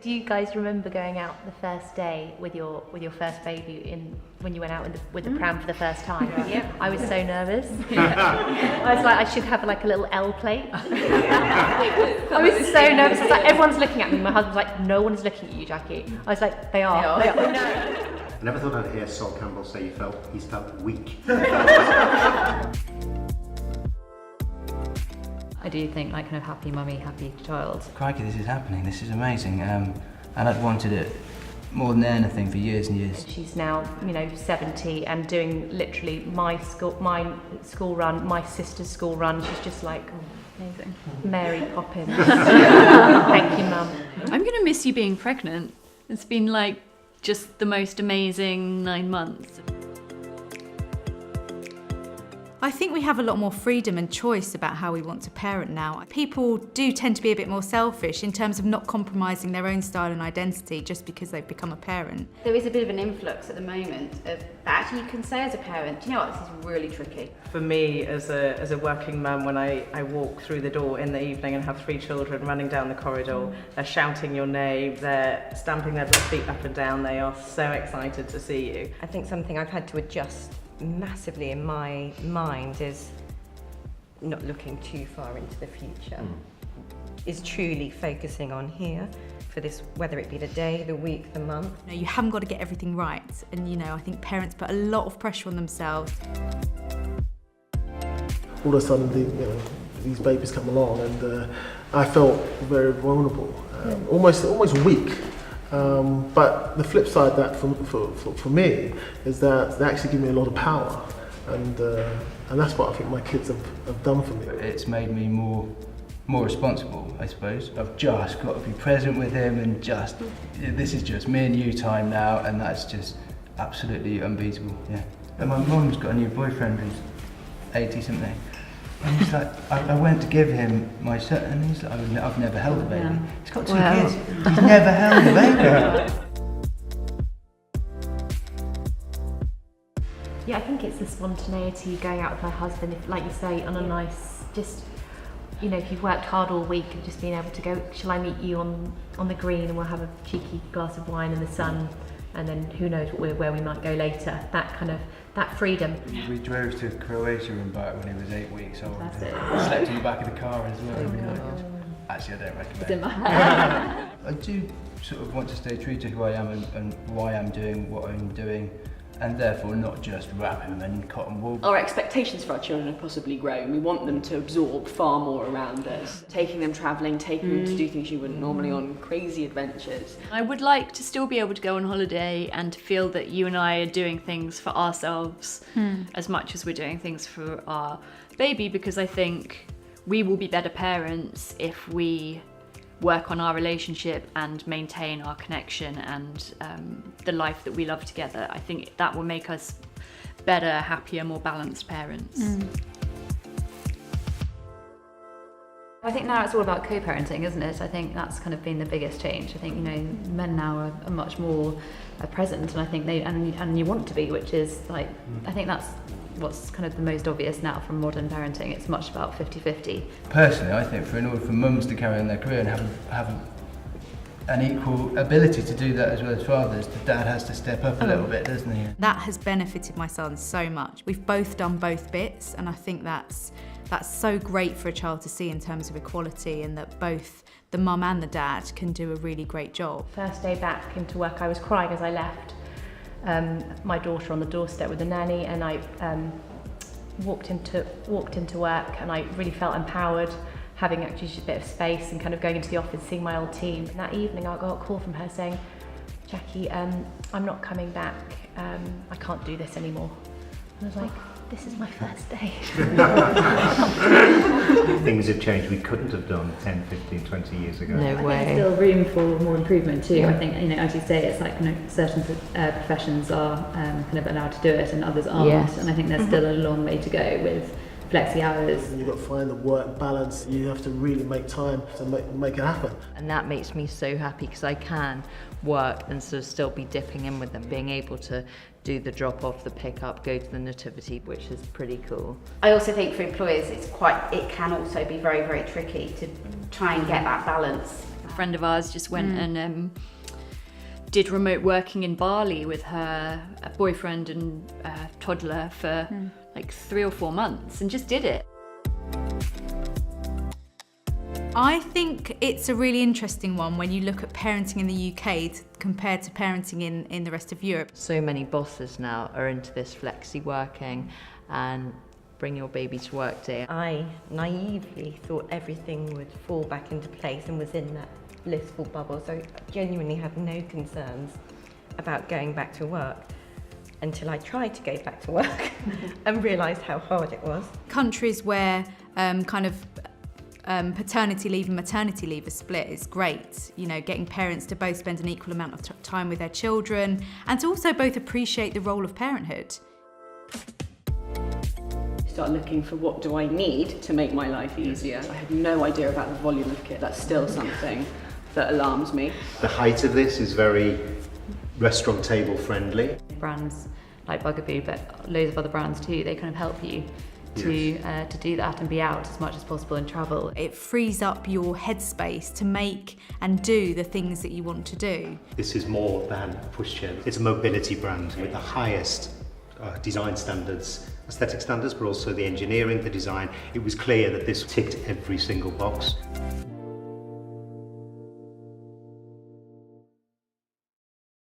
Do you guys remember going out the first day with your first baby when you went out with the pram for the first time? Yeah. I was so nervous. I was like, I should have like a little L plate. I was so nervous. It's like everyone's looking at me. My husband's like, no one is looking at you, Jakki. I was like, they are. They are. I never thought I'd hear Campbell say he's felt weak. I do think like kind of happy mummy, happy child. Crikey, this is happening, this is amazing. And I'd wanted it more than anything for years and years. She's now, 70 and doing literally my school run, my sister's school run. She's just like, amazing. Mary Poppins. Thank you, Mum. I'm going to miss you being pregnant. It's been like just the most amazing 9 months. I think we have a lot more freedom and choice about how we want to parent now. People do tend to be a bit more selfish in terms of not compromising their own style and identity just because they've become a parent. There is a bit of an influx at the moment of that actually you can say as a parent, do you know what, this is really tricky. For me, as a working mum, when I walk through the door in the evening and have 3 children running down the corridor, they're shouting your name, they're stamping their little feet up and down, they are so excited to see you. I think something I've had to adjust massively in my mind is not looking too far into the future. Is truly focusing on here for this, whether it be the day, the week, the month. You haven't got to get everything right, and I think parents put a lot of pressure on themselves. All of a sudden, these babies come along, and I felt very vulnerable, almost weak. But the flip side that for me is that they actually give me a lot of power, and that's what I think my kids have done for me. It's made me more responsible, I suppose. I've just got to be present with him, and this is just me and you time now, and that's just absolutely unbeatable. Yeah. And my mum's got a new boyfriend who's 80 something. And he's like, I went to give him my son, and he's like, I've never held a baby. Yeah. He's got 2 kids. He's never held a baby. Yeah, I think it's the spontaneity, going out with my husband, if, like you say, on a nice, just, if you've worked hard all week and just being able to go, shall I meet you on the green and we'll have a cheeky glass of wine in the sun, and then who knows where we might go later. That freedom. We drove to Croatia and back when he was 8 weeks old. Slept in the back of the car as well. Actually, I don't recommend it. I do sort of want to stay true to who I am and why I'm doing what I'm doing, and therefore not just wrap him in cotton wool. Our expectations for our children have possibly grown. We want them to absorb far more around us. Taking them travelling, taking them to do things you wouldn't normally on, crazy adventures. I would like to still be able to go on holiday and to feel that you and I are doing things for ourselves as much as we're doing things for our baby, because I think we will be better parents if we work on our relationship and maintain our connection and the life that we love together. I think that will make us better, happier, more balanced parents. I think now it's all about co-parenting, isn't it? I think that's kind of been the biggest change. I think men now are much more present, and I think and you want to be, which is like, I think that's what's kind of the most obvious now from modern parenting. It's much about 50-50. Personally, I think in order for mums to carry on their career and have an equal ability to do that as well as fathers, the dad has to step up a little bit, doesn't he? That has benefited my son so much. We've both done both bits, and I think that's so great for a child to see in terms of equality, and that both the mum and the dad can do a really great job. First day back into work, I was crying as I left my daughter on the doorstep with a nanny, and I walked into work, and I really felt empowered, having actually just a bit of space and kind of going into the office, seeing my old team. And that evening I got a call from her saying, Jakki, I'm not coming back, I can't do this anymore. And I was like, this is my first day. Things have changed we couldn't have done 10, 15, 20 years ago. No way. There's still room for more improvement too. I think, as you say, it's like certain professions are kind of allowed to do it and others aren't. Yes. And I think there's still a long way to go with flexi hours. You've got to find the work balance. You have to really make time to make it happen. And that makes me so happy because I can work and sort of still be dipping in with them, being able to do the drop off, the pick up, go to the nativity, which is pretty cool. I also think for employers it can also be very, very tricky to try and get that balance. A friend of ours just went and did remote working in Bali with her boyfriend and toddler for like 3 or 4 months and just did it. I think it's a really interesting one when you look at parenting in the UK compared to parenting in the rest of Europe. So many bosses now are into this flexi working and bring your baby to work day. I naively thought everything would fall back into place and was in that blissful bubble, so I genuinely had no concerns about going back to work until I tried to go back to work and realised how hard it was. Countries where paternity leave and maternity leave are split is great. You know, getting parents to both spend an equal amount of time with their children and to also both appreciate the role of parenthood. Start looking for what do I need to make my life easier. I have no idea about the volume of kit. That's still something that alarms me. The height of this is very restaurant table friendly. Brands like Bugaboo, but loads of other brands too, they kind of help you to do that and be out as much as possible and travel. It frees up your headspace to make and do the things that you want to do. This is more than a pushchair. It's a mobility brand with the highest design standards, aesthetic standards, but also the engineering, the design. It was clear that this ticked every single box.